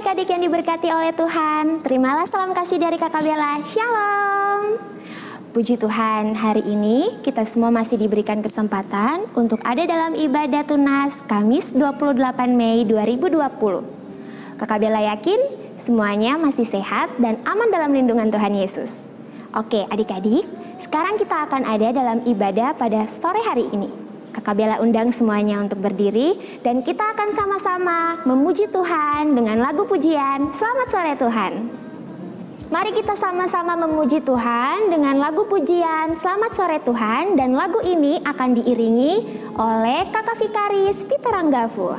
adik-adik yang diberkati oleh Tuhan, terimalah salam kasih dari Kakak Bella. Shalom. Puji Tuhan, hari ini kita semua masih diberikan kesempatan untuk ada dalam ibadah tunas Kamis 28 Mei 2020. Kakak Bella yakin semuanya masih sehat dan aman dalam lindungan Tuhan Yesus. Oke adik-adik, sekarang kita akan ada dalam ibadah pada sore hari ini. Kakak Bella undang semuanya untuk berdiri dan kita akan sama-sama memuji Tuhan dengan lagu pujian Selamat Sore Tuhan. Mari kita sama-sama memuji Tuhan dengan lagu pujian Selamat Sore Tuhan, dan lagu ini akan diiringi oleh Kakak Vikaris Peter Anggavu.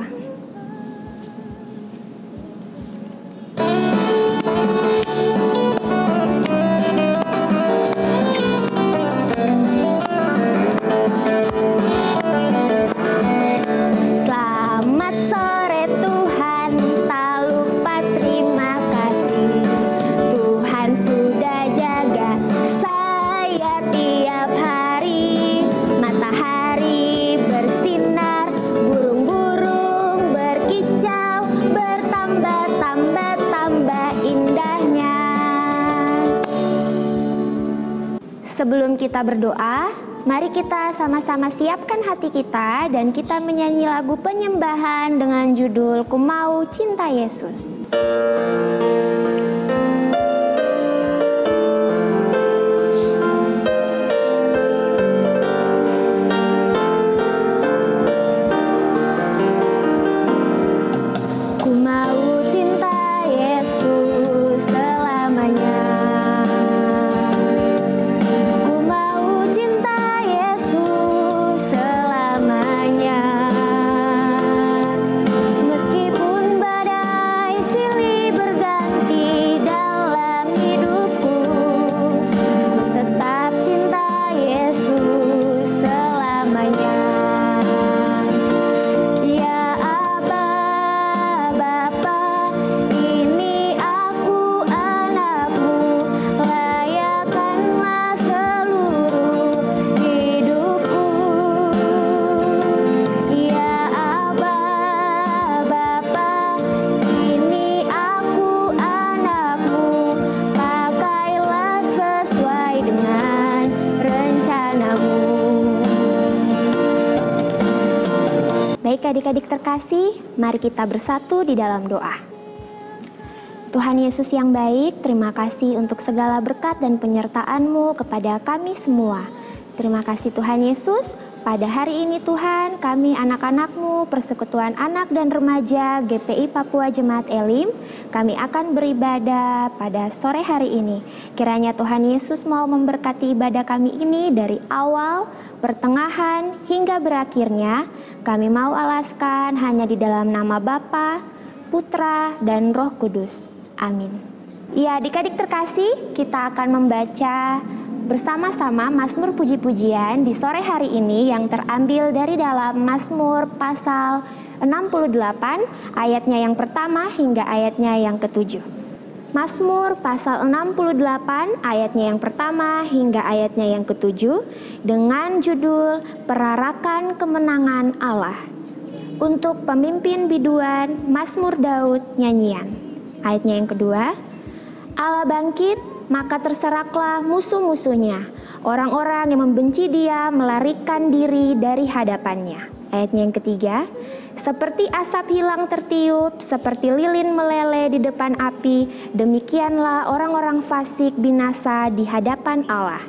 Sebelum kita berdoa, mari kita sama-sama siapkan hati kita dan kita menyanyi lagu penyembahan dengan judul Ku Mau Cinta Yesus. Adik-adik terkasih, mari kita bersatu di dalam doa. Tuhan Yesus yang baik, terima kasih untuk segala berkat dan penyertaan-Mu kepada kami semua. Terima kasih Tuhan Yesus, pada hari ini Tuhan, kami anak-anak-Mu, Persekutuan Anak dan Remaja GPI Papua Jemaat Elim, kami akan beribadah pada sore hari ini. Kiranya Tuhan Yesus mau memberkati ibadah kami ini dari awal, pertengahan, hingga berakhirnya. Kami mau alaskan hanya di dalam nama Bapa, Putra, dan Roh Kudus. Amin. Ya, adik-adik terkasih, kita akan membaca bersama-sama Mazmur Puji-Pujian di sore hari ini yang terambil dari dalam Mazmur pasal 68, ayatnya yang pertama hingga ayatnya yang ketujuh. Mazmur pasal 68, ayatnya yang pertama hingga ayatnya yang ketujuh, dengan judul Perarakan Kemenangan Allah. Untuk pemimpin biduan, Mazmur Daud, nyanyian. Ayatnya yang kedua, Allah bangkit, maka terseraklah musuh-musuhnya. Orang-orang yang membenci dia melarikan diri dari hadapannya. Ayatnya yang ketiga, seperti asap hilang tertiup, seperti lilin meleleh di depan api, demikianlah orang-orang fasik binasa di hadapan Allah.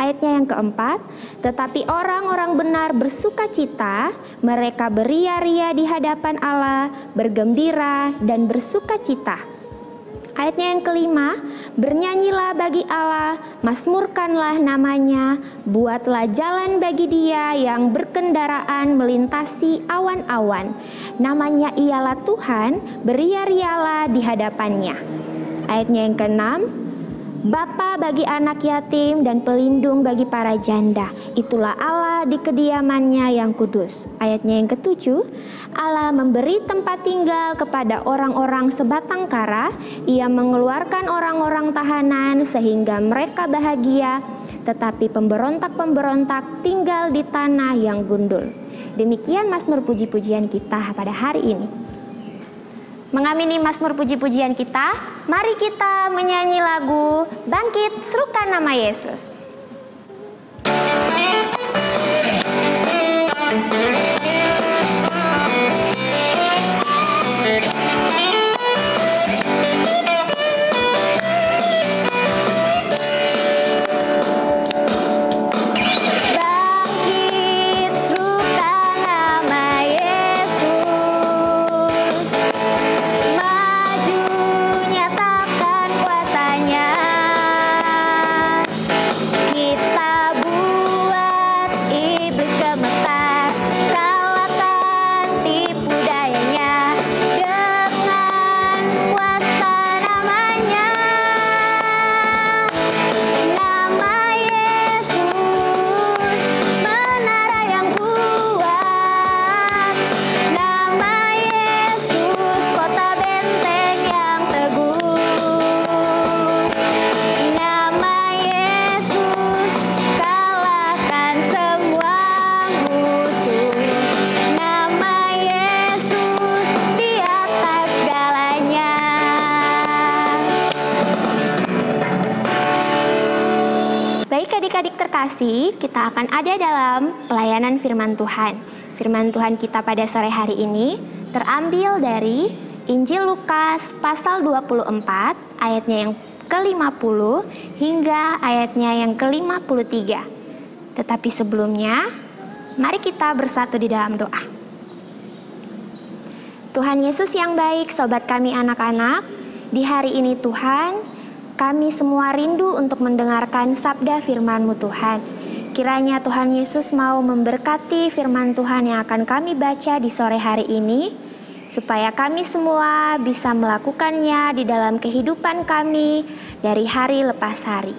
Ayatnya yang keempat, tetapi orang-orang benar bersuka cita, mereka beria-ria di hadapan Allah, bergembira dan bersuka cita. Ayatnya yang kelima, bernyanyilah bagi Allah, mazmurkanlah namanya, buatlah jalan bagi dia yang berkendaraan melintasi awan-awan. Namanya ialah Tuhan, beria-rialah di hadapannya. Ayatnya yang keenam, Bapa bagi anak yatim dan pelindung bagi para janda, itulah Allah di kediamannya yang kudus. Ayatnya yang ketujuh, Allah memberi tempat tinggal kepada orang-orang sebatang kara, Ia mengeluarkan orang-orang tahanan sehingga mereka bahagia, tetapi pemberontak-pemberontak tinggal di tanah yang gundul. Demikian Mazmur puji-pujian kita pada hari ini. Mengamini Mazmur puji-pujian kita, mari kita menyanyi lagu Bangkit Serukan Nama Yesus. Adik-adik terkasih, kita akan ada dalam pelayanan firman Tuhan. Firman Tuhan kita pada sore hari ini terambil dari Injil Lukas pasal 24 ayatnya yang ke-50 hingga ayatnya yang ke-53. Tetapi sebelumnya, mari kita bersatu di dalam doa. Tuhan Yesus yang baik, sobat kami anak-anak, di hari ini Tuhan, kami semua rindu untuk mendengarkan sabda firman-Mu Tuhan. Kiranya Tuhan Yesus mau memberkati firman Tuhan yang akan kami baca di sore hari ini, supaya kami semua bisa melakukannya di dalam kehidupan kami dari hari lepas hari.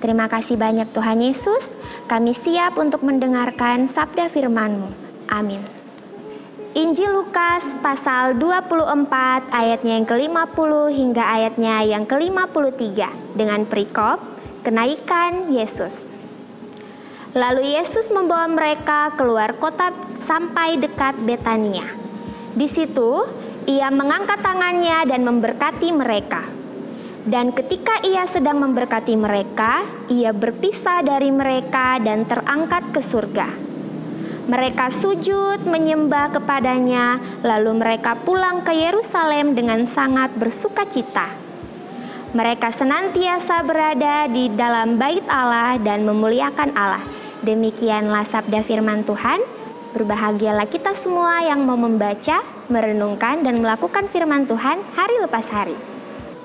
Terima kasih banyak Tuhan Yesus, kami siap untuk mendengarkan sabda firman-Mu. Amin. Injil Lukas pasal 24 ayatnya yang ke-50 hingga ayatnya yang ke-53 dengan perikop kenaikan Yesus. Lalu Yesus membawa mereka keluar kota sampai dekat Betania. Di situ ia mengangkat tangannya dan memberkati mereka. Dan ketika ia sedang memberkati mereka, ia berpisah dari mereka dan terangkat ke surga. Mereka sujud menyembah kepadanya, lalu mereka pulang ke Yerusalem dengan sangat bersukacita. Mereka senantiasa berada di dalam bait Allah dan memuliakan Allah. Demikianlah sabda firman Tuhan. Berbahagialah kita semua yang mau membaca, merenungkan, dan melakukan firman Tuhan hari lepas hari.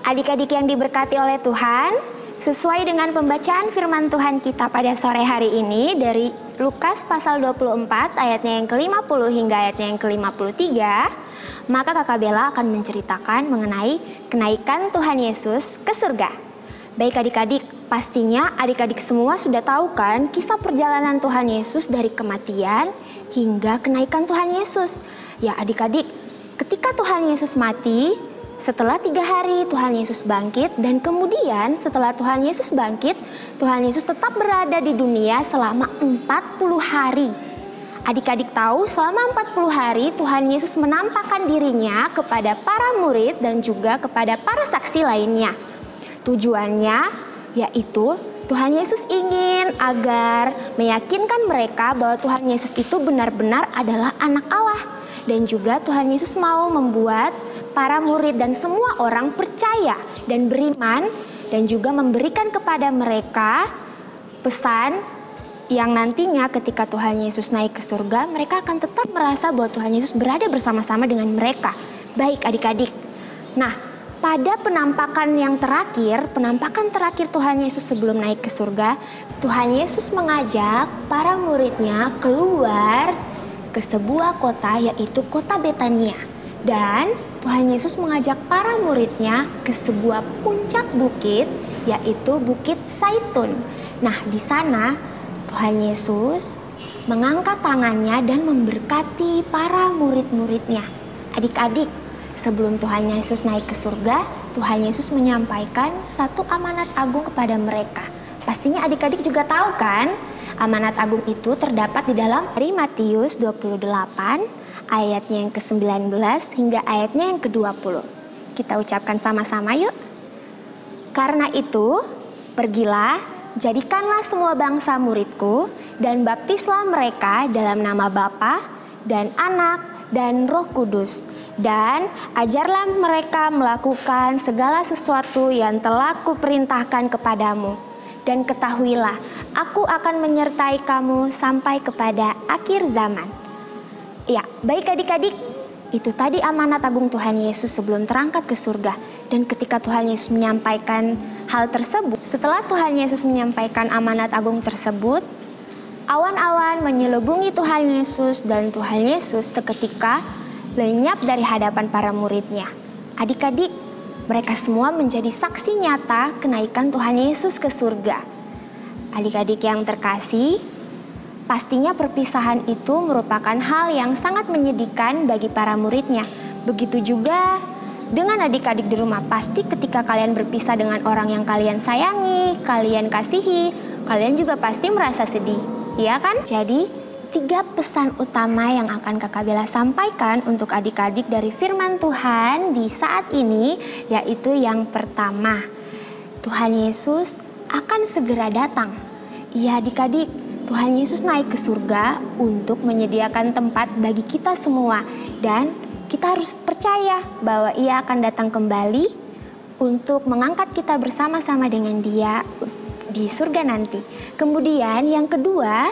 Adik-adik yang diberkati oleh Tuhan, sesuai dengan pembacaan firman Tuhan kita pada sore hari ini dari Lukas pasal 24 ayatnya yang ke-50 hingga ayatnya yang ke-53, maka Kakak Bella akan menceritakan mengenai kenaikan Tuhan Yesus ke surga. Baik adik-adik, pastinya adik-adik semua sudah tahu kan kisah perjalanan Tuhan Yesus dari kematian hingga kenaikan Tuhan Yesus. Ya adik-adik, ketika Tuhan Yesus mati, setelah 3 hari Tuhan Yesus bangkit, dan kemudian setelah Tuhan Yesus bangkit, Tuhan Yesus tetap berada di dunia selama 40 hari. Adik-adik tahu selama 40 hari Tuhan Yesus menampakkan dirinya kepada para murid dan juga kepada para saksi lainnya. Tujuannya yaitu Tuhan Yesus ingin agar meyakinkan mereka bahwa Tuhan Yesus itu benar-benar adalah anak Allah. Dan juga Tuhan Yesus mau membuat para murid dan semua orang percaya dan beriman, dan juga memberikan kepada mereka pesan yang nantinya ketika Tuhan Yesus naik ke surga, mereka akan tetap merasa bahwa Tuhan Yesus berada bersama-sama dengan mereka. Baik adik-adik, nah pada penampakan yang terakhir, penampakan terakhir Tuhan Yesus sebelum naik ke surga, Tuhan Yesus mengajak para muridnya keluar ke sebuah kota, yaitu kota Betania. Dan Tuhan Yesus mengajak para muridnya ke sebuah puncak bukit, yaitu Bukit Zaitun. Nah, di sana Tuhan Yesus mengangkat tangannya dan memberkati para murid-muridnya. Adik-adik, sebelum Tuhan Yesus naik ke surga, Tuhan Yesus menyampaikan satu amanat agung kepada mereka. Pastinya adik-adik juga tahu kan? Amanat agung itu terdapat di dalam dari Matius 28 ayatnya yang ke-19 hingga ayatnya yang ke-20. Kita ucapkan sama-sama yuk. Karena itu, pergilah, jadikanlah semua bangsa muridku, dan baptislah mereka dalam nama Bapa dan Anak dan Roh Kudus. Dan ajarlah mereka melakukan segala sesuatu yang telah kuperintahkan kepadamu. Dan ketahuilah, aku akan menyertai kamu sampai kepada akhir zaman. Ya, baik adik-adik, itu tadi amanat agung Tuhan Yesus sebelum terangkat ke surga. Dan ketika Tuhan Yesus menyampaikan hal tersebut, setelah Tuhan Yesus menyampaikan amanat agung tersebut, awan-awan menyelubungi Tuhan Yesus dan Tuhan Yesus seketika lenyap dari hadapan para muridnya. Adik-adik, mereka semua menjadi saksi nyata kenaikan Tuhan Yesus ke surga. Adik-adik yang terkasih, pastinya perpisahan itu merupakan hal yang sangat menyedihkan bagi para muridnya. Begitu juga dengan adik-adik di rumah, pasti ketika kalian berpisah dengan orang yang kalian sayangi, kalian kasihi, kalian juga pasti merasa sedih, iya kan? Jadi, 3 pesan utama yang akan Kakak Bella sampaikan untuk adik-adik dari firman Tuhan di saat ini, yaitu yang pertama, Tuhan Yesus akan segera datang. Iya adik-adik, Tuhan Yesus naik ke surga untuk menyediakan tempat bagi kita semua, dan kita harus percaya bahwa Ia akan datang kembali untuk mengangkat kita bersama-sama dengan Dia di surga nanti. Kemudian yang kedua,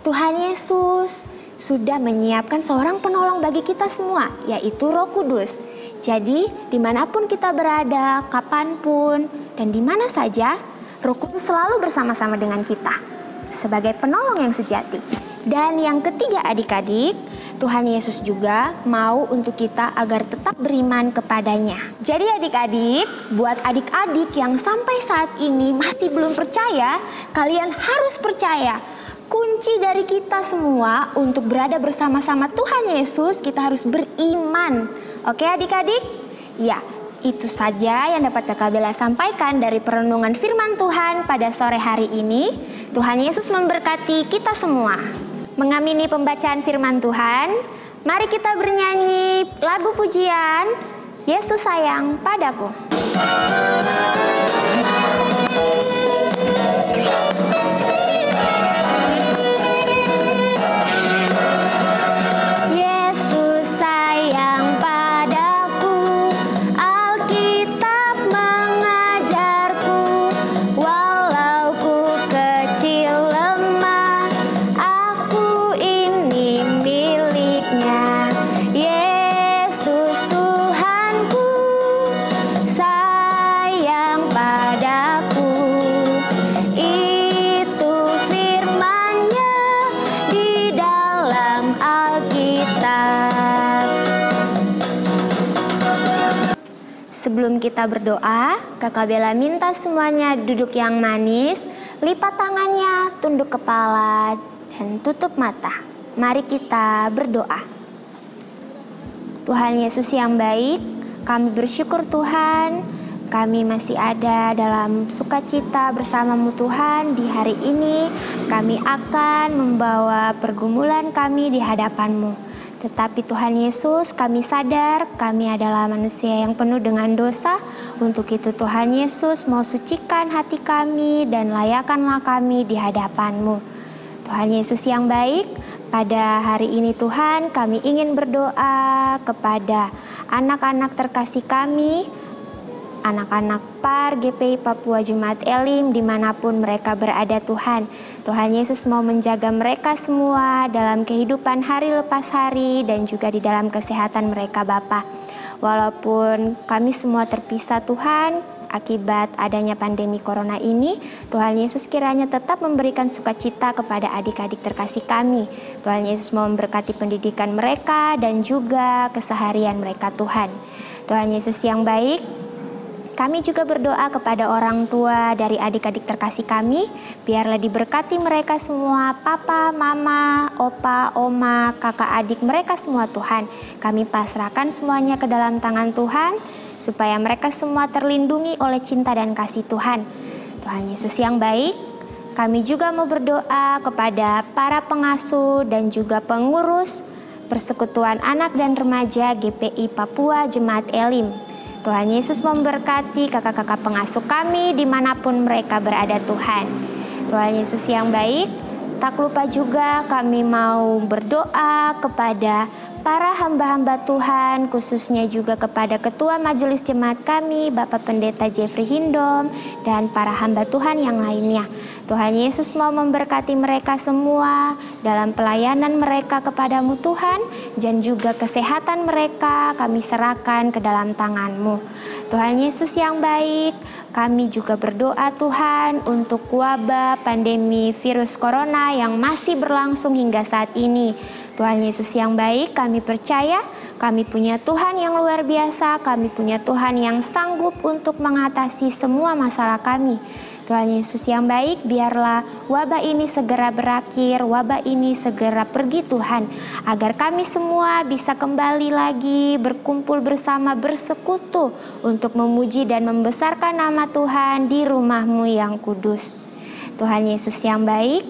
Tuhan Yesus sudah menyiapkan seorang penolong bagi kita semua, yaitu Roh Kudus. Jadi dimanapun kita berada, kapanpun, dan di mana saja, Roh Kudus selalu bersama-sama dengan kita sebagai penolong yang sejati. Dan yang ketiga adik-adik, Tuhan Yesus juga mau untuk kita agar tetap beriman kepadanya. Jadi adik-adik, buat adik-adik yang sampai saat ini masih belum percaya, kalian harus percaya. Kunci dari kita semua untuk berada bersama-sama Tuhan Yesus, kita harus beriman. Oke adik-adik? Ya, itu saja yang dapat Kakak Bella sampaikan dari perenungan firman Tuhan pada sore hari ini. Tuhan Yesus memberkati kita semua. Mengamini pembacaan firman Tuhan, mari kita bernyanyi lagu pujian, Yesus sayang padaku. Sebelum kita berdoa, Kakak Bella minta semuanya duduk yang manis, lipat tangannya, tunduk kepala, dan tutup mata. Mari kita berdoa. Tuhan Yesus yang baik, kami bersyukur Tuhan, kami masih ada dalam sukacita bersama-Mu Tuhan. Di hari ini kami akan membawa pergumulan kami di hadapan-Mu. Tetapi Tuhan Yesus, kami sadar kami adalah manusia yang penuh dengan dosa. Untuk itu Tuhan Yesus mau sucikan hati kami dan layakkanlah kami di hadapan-Mu. Tuhan Yesus yang baik, pada hari ini Tuhan kami ingin berdoa kepada anak-anak terkasih kami, anak-anak PAR GPI Papua Jemaat Elim dimanapun mereka berada Tuhan. Tuhan Yesus mau menjaga mereka semua dalam kehidupan hari lepas hari dan juga di dalam kesehatan mereka Bapa. Walaupun kami semua terpisah Tuhan akibat adanya pandemi corona ini, Tuhan Yesus kiranya tetap memberikan sukacita kepada adik-adik terkasih kami. Tuhan Yesus mau memberkati pendidikan mereka dan juga keseharian mereka Tuhan. Tuhan Yesus yang baik, kami juga berdoa kepada orang tua dari adik-adik terkasih kami, biarlah diberkati mereka semua, papa, mama, opa, oma, kakak, adik mereka semua Tuhan. Kami pasrahkan semuanya ke dalam tangan Tuhan, supaya mereka semua terlindungi oleh cinta dan kasih Tuhan. Tuhan Yesus yang baik, kami juga mau berdoa kepada para pengasuh dan juga pengurus Persekutuan Anak dan Remaja GPI Papua Jemaat Elim. Tuhan Yesus memberkati kakak-kakak pengasuh kami dimanapun mereka berada Tuhan. Tuhan Yesus yang baik, tak lupa juga kami mau berdoa kepada para hamba-hamba Tuhan, khususnya juga kepada Ketua Majelis Jemaat kami, Bapak Pendeta Jeffrey Hindom, dan para hamba Tuhan yang lainnya. Tuhan Yesus mau memberkati mereka semua dalam pelayanan mereka kepadamu Tuhan, dan juga kesehatan mereka kami serahkan ke dalam tangan-Mu. Tuhan Yesus yang baik, kami juga berdoa Tuhan untuk wabah pandemi virus corona yang masih berlangsung hingga saat ini. Tuhan Yesus yang baik, kami percaya kami punya Tuhan yang luar biasa, kami punya Tuhan yang sanggup untuk mengatasi semua masalah kami. Tuhan Yesus yang baik, biarlah wabah ini segera berakhir, wabah ini segera pergi Tuhan, agar kami semua bisa kembali lagi berkumpul bersama, bersekutu untuk memuji dan membesarkan nama Tuhan di rumah-Mu yang kudus. Tuhan Yesus yang baik,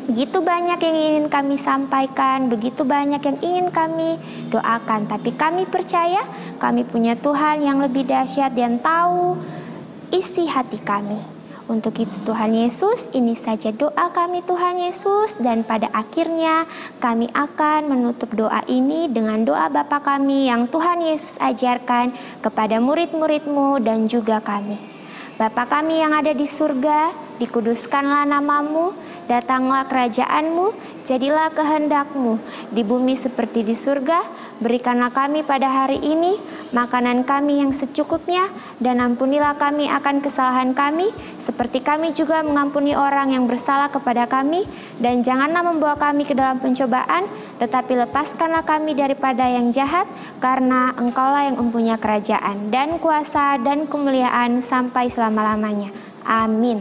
begitu banyak yang ingin kami sampaikan, begitu banyak yang ingin kami doakan, tapi kami percaya kami punya Tuhan yang lebih dahsyat dan tahu isi hati kami. Untuk itu Tuhan Yesus, ini saja doa kami Tuhan Yesus, dan pada akhirnya kami akan menutup doa ini dengan doa Bapa kami yang Tuhan Yesus ajarkan kepada murid-murid-Mu dan juga kami. Bapa kami yang ada di surga, dikuduskanlah nama-Mu, datanglah kerajaan-Mu, jadilah kehendak-Mu di bumi seperti di surga. Berikanlah kami pada hari ini makanan kami yang secukupnya, dan ampunilah kami akan kesalahan kami, seperti kami juga mengampuni orang yang bersalah kepada kami. Dan janganlah membawa kami ke dalam pencobaan, tetapi lepaskanlah kami daripada yang jahat, karena Engkaulah yang mempunyai kerajaan dan kuasa dan kemuliaan sampai selama-lamanya. Amin.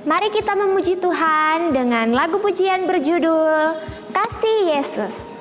Mari kita memuji Tuhan dengan lagu pujian berjudul Kasih Yesus.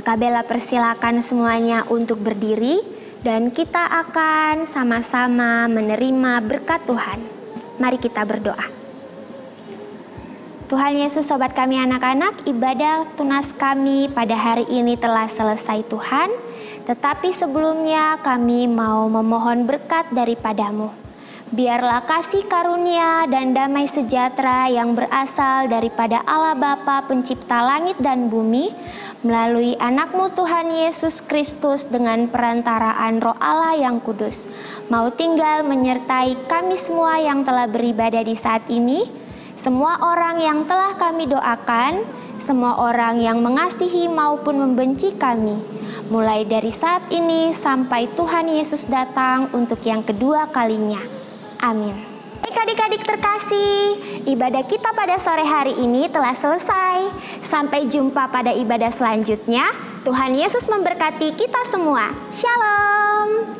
Kak Bella persilakan semuanya untuk berdiri dan kita akan sama-sama menerima berkat Tuhan. Mari kita berdoa. Tuhan Yesus, sobat kami anak-anak, ibadah tunas kami pada hari ini telah selesai Tuhan. Tetapi sebelumnya kami mau memohon berkat daripada-Mu. Biarlah kasih karunia dan damai sejahtera yang berasal daripada Allah Bapa pencipta langit dan bumi, melalui anak-Mu Tuhan Yesus Kristus dengan perantaraan Roh Allah yang kudus, mau tinggal menyertai kami semua yang telah beribadah di saat ini, semua orang yang telah kami doakan, semua orang yang mengasihi maupun membenci kami, mulai dari saat ini sampai Tuhan Yesus datang untuk yang kedua kalinya. Amin. Baik adik-adik terkasih, ibadah kita pada sore hari ini telah selesai. Sampai jumpa pada ibadah selanjutnya. Tuhan Yesus memberkati kita semua. Shalom.